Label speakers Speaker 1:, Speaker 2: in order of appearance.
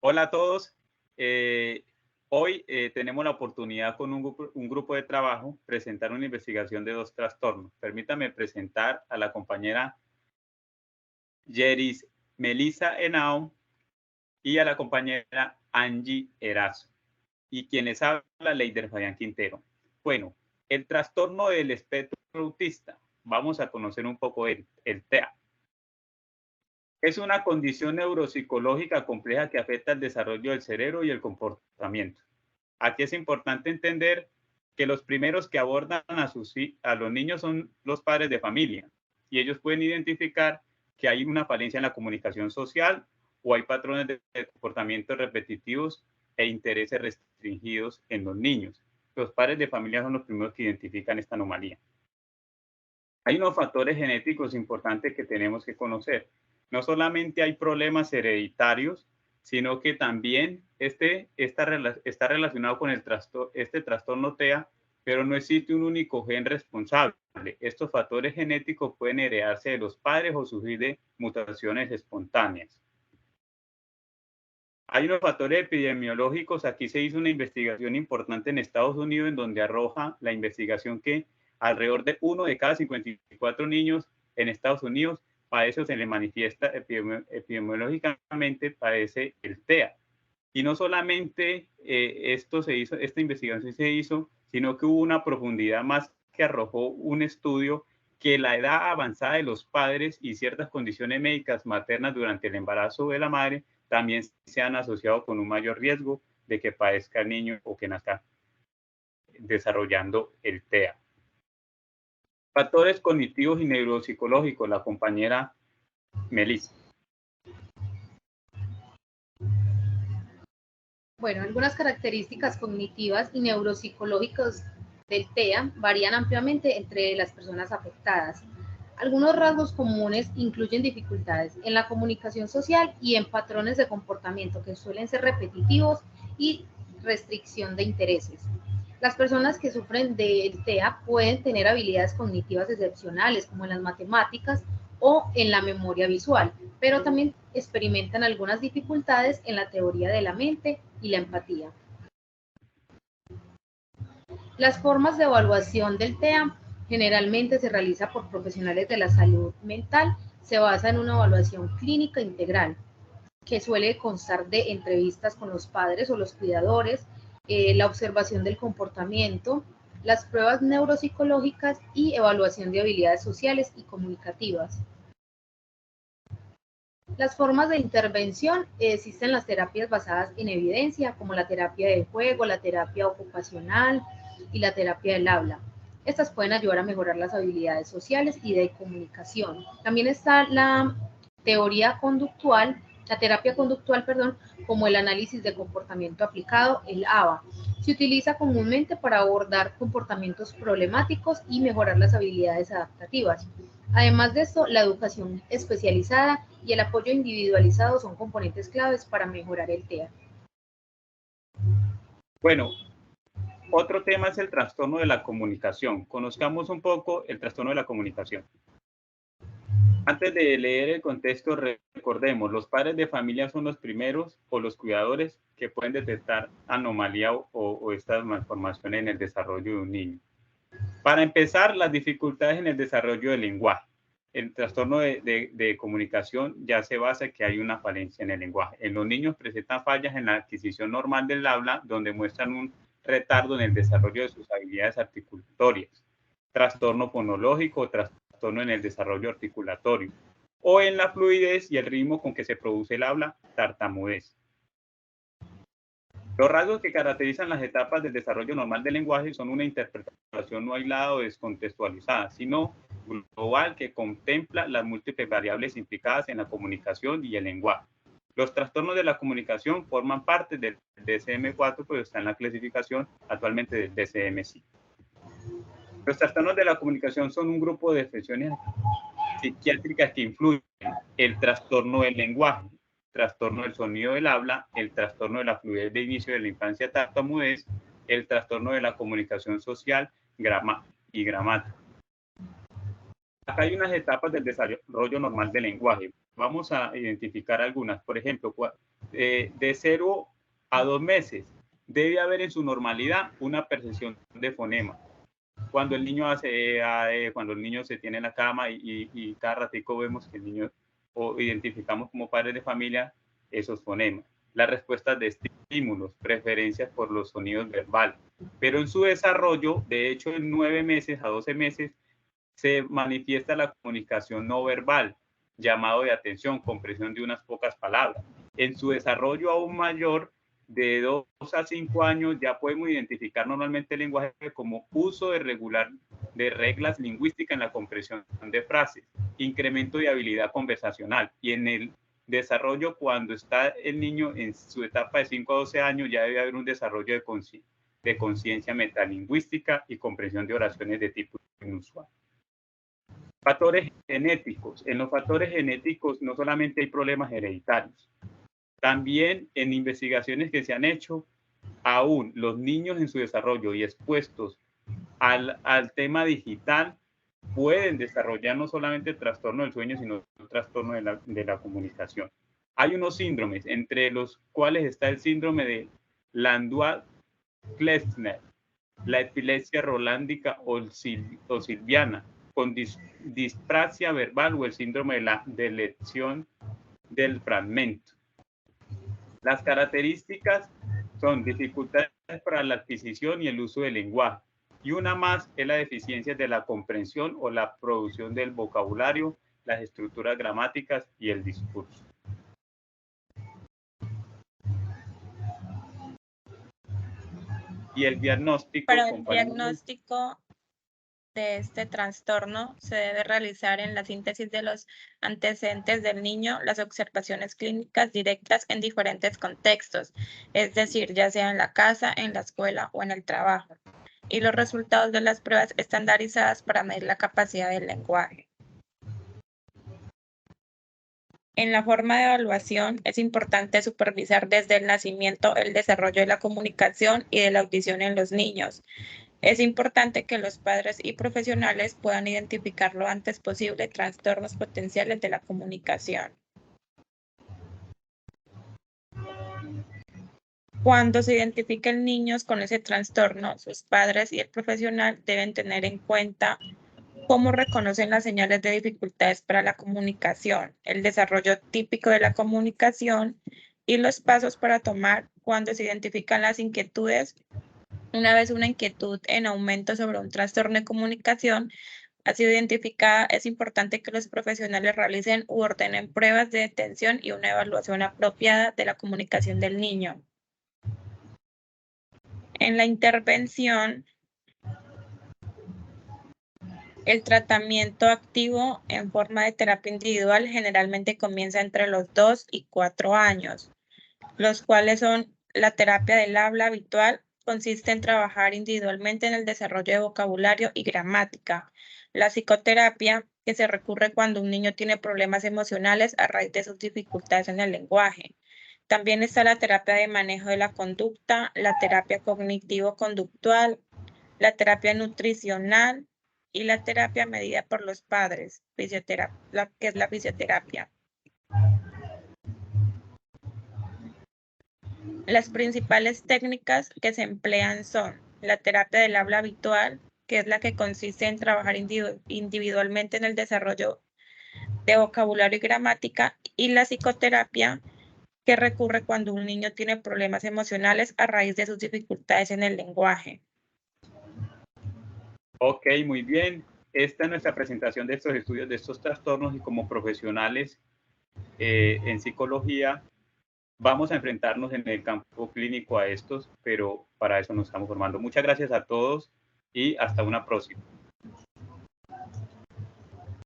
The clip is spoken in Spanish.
Speaker 1: Hola a todos. Hoy tenemos la oportunidad con un grupo de trabajo presentar una investigación de dos trastornos. Permítame presentar a la compañera Yeris Melissa Henao y a la compañera Angie Erazo. Y quienes habla, Leider Fabián Quintero. Bueno, el trastorno del espectro autista. Vamos a conocer un poco el TEA. Es una condición neuropsicológica compleja que afecta el desarrollo del cerebro y el comportamiento. Aquí es importante entender que los primeros que abordan a los niños son los padres de familia y ellos pueden identificar que hay una falencia en la comunicación social o hay patrones de comportamiento repetitivos e intereses restringidos en los niños. Los padres de familia son los primeros que identifican esta anomalía. Hay unos factores genéticos importantes que tenemos que conocer. No solamente hay problemas hereditarios, sino que también está relacionado con este trastorno TEA, pero no existe un único gen responsable. Estos factores genéticos pueden heredarse de los padres o sufrir de mutaciones espontáneas. Hay unos factores epidemiológicos. Aquí se hizo una investigación importante en Estados Unidos en donde arroja la investigación que alrededor de 1 de cada 54 niños en Estados Unidos padece o se le manifiesta epidemiológicamente, padece el TEA. Y no solamente esta investigación se hizo, sino que hubo una profundidad más que arrojó un estudio que la edad avanzada de los padres y ciertas condiciones médicas maternas durante el embarazo de la madre también se han asociado con un mayor riesgo de que padezca el niño o que nazca desarrollando el TEA. Factores cognitivos y neuropsicológicos, la compañera Melissa.
Speaker 2: Bueno, algunas características cognitivas y neuropsicológicas del TEA varían ampliamente entre las personas afectadas. Algunos rasgos comunes incluyen dificultades en la comunicación social y en patrones de comportamiento que suelen ser repetitivos y restricción de intereses. Las personas que sufren del TEA pueden tener habilidades cognitivas excepcionales, como en las matemáticas o en la memoria visual, pero también experimentan algunas dificultades en la teoría de la mente y la empatía. Las formas de evaluación del TEA generalmente se realiza por profesionales de la salud mental. Se basa en una evaluación clínica integral que suele constar de entrevistas con los padres o los cuidadores, la observación del comportamiento, las pruebas neuropsicológicas y evaluación de habilidades sociales y comunicativas. Las formas de intervención: existen las terapias basadas en evidencia, como la terapia del juego, la terapia ocupacional y la terapia del habla. Estas pueden ayudar a mejorar las habilidades sociales y de comunicación. También está la teoría conductual, la terapia conductual, perdón, como el análisis de comportamiento aplicado, el ABA. Se utiliza comúnmente para abordar comportamientos problemáticos y mejorar las habilidades adaptativas. Además de esto, la educación especializada y el apoyo individualizado son componentes claves para mejorar el TEA.
Speaker 1: Bueno, otro tema es el trastorno de la comunicación. Conozcamos un poco el trastorno de la comunicación. Antes de leer el contexto, recordemos, los padres de familia son los primeros o los cuidadores que pueden detectar anomalía o estas malformaciones en el desarrollo de un niño. Para empezar, las dificultades en el desarrollo del lenguaje. El trastorno de comunicación ya se basa en que hay una falencia en el lenguaje. En los niños presentan fallas en la adquisición normal del habla, donde muestran un retardo en el desarrollo de sus habilidades articulatorias. Trastorno fonológico o trastorno en el desarrollo articulatorio. O en la fluidez y el ritmo con que se produce el habla, tartamudez. Los rasgos que caracterizan las etapas del desarrollo normal del lenguaje son una interpretación no aislada o descontextualizada, sino global, que contempla las múltiples variables implicadas en la comunicación y el lenguaje. Los trastornos de la comunicación forman parte del DSM-4, pero está en la clasificación actualmente del DSM-5. Los trastornos de la comunicación son un grupo de afecciones psiquiátricas que influyen el trastorno del lenguaje, trastorno del sonido del habla, el trastorno de la fluidez de inicio de la infancia, tartamudez, el trastorno de la comunicación social y gramática. Acá hay unas etapas del desarrollo normal del lenguaje. Vamos a identificar algunas. Por ejemplo, de 0 a 2 meses, debe haber en su normalidad una percepción de fonema. Cuando el niño hace cuando el niño se tiene en la cama y cada ratico vemos que el niño, o identificamos como padres de familia esos fonemas. Las respuestas de estímulos, preferencias por los sonidos verbales. Pero en su desarrollo, de hecho, en 9 meses a 12 meses, se manifiesta la comunicación no verbal, llamado de atención, comprensión de unas pocas palabras. En su desarrollo aún mayor, de 2 a 5 años, ya podemos identificar normalmente el lenguaje como uso de reglas lingüísticas en la comprensión de frases, incremento de habilidad conversacional. Y en el desarrollo, cuando está el niño en su etapa de 5 a 12 años, ya debe haber un desarrollo de conciencia metalingüística y comprensión de oraciones de tipo inusual. Factores genéticos. En los factores genéticos no solamente hay problemas hereditarios, también en investigaciones que se han hecho, aún los niños en su desarrollo y expuestos al tema digital pueden desarrollar no solamente el trastorno del sueño, sino el trastorno de la comunicación. Hay unos síndromes, entre los cuales está el síndrome de Landau-Kleffner, la epilepsia rolándica o silviana, con disprasia verbal o el síndrome de la delección del fragmento. Las características son dificultades para la adquisición y el uso del lenguaje. Y una más es la deficiencia de la comprensión o la producción del vocabulario, las estructuras gramáticas y el discurso. Y el diagnóstico.
Speaker 3: Para el diagnóstico de este trastorno se debe realizar en la síntesis de los antecedentes del niño, las observaciones clínicas directas en diferentes contextos, es decir, ya sea en la casa, en la escuela o en el trabajo, y los resultados de las pruebas estandarizadas para medir la capacidad del lenguaje. En la forma de evaluación es importante supervisar desde el nacimiento el desarrollo de la comunicación y de la audición en los niños. Es importante que los padres y profesionales puedan identificar lo antes posible trastornos potenciales de la comunicación. Cuando se identifiquen niños con ese trastorno, sus padres y el profesional deben tener en cuenta cómo reconocen las señales de dificultades para la comunicación, el desarrollo típico de la comunicación y los pasos para tomar cuando se identifican las inquietudes. Una vez una inquietud en aumento sobre un trastorno de comunicación ha sido identificada, es importante que los profesionales realicen u ordenen pruebas de detención y una evaluación apropiada de la comunicación del niño. En la intervención, el tratamiento activo en forma de terapia individual generalmente comienza entre los 2 y 4 años, los cuales son la terapia del habla habitual, consiste en trabajar individualmente en el desarrollo de vocabulario y gramática. La psicoterapia, que se recurre cuando un niño tiene problemas emocionales a raíz de sus dificultades en el lenguaje. También está la terapia de manejo de la conducta, la terapia cognitivo-conductual, la terapia nutricional y la terapia medida por los padres, que es la fisioterapia. Las principales técnicas que se emplean son la terapia del habla habitual, que es la que consiste en trabajar individualmente en el desarrollo de vocabulario y gramática, y la psicoterapia, que recurre cuando un niño tiene problemas emocionales a raíz de sus dificultades en el lenguaje.
Speaker 1: Ok, muy bien. Esta es nuestra presentación de estos estudios, de estos trastornos, y como profesionales en psicología vamos a enfrentarnos en el campo clínico a estos, pero para eso nos estamos formando. Muchas gracias a todos y hasta una próxima.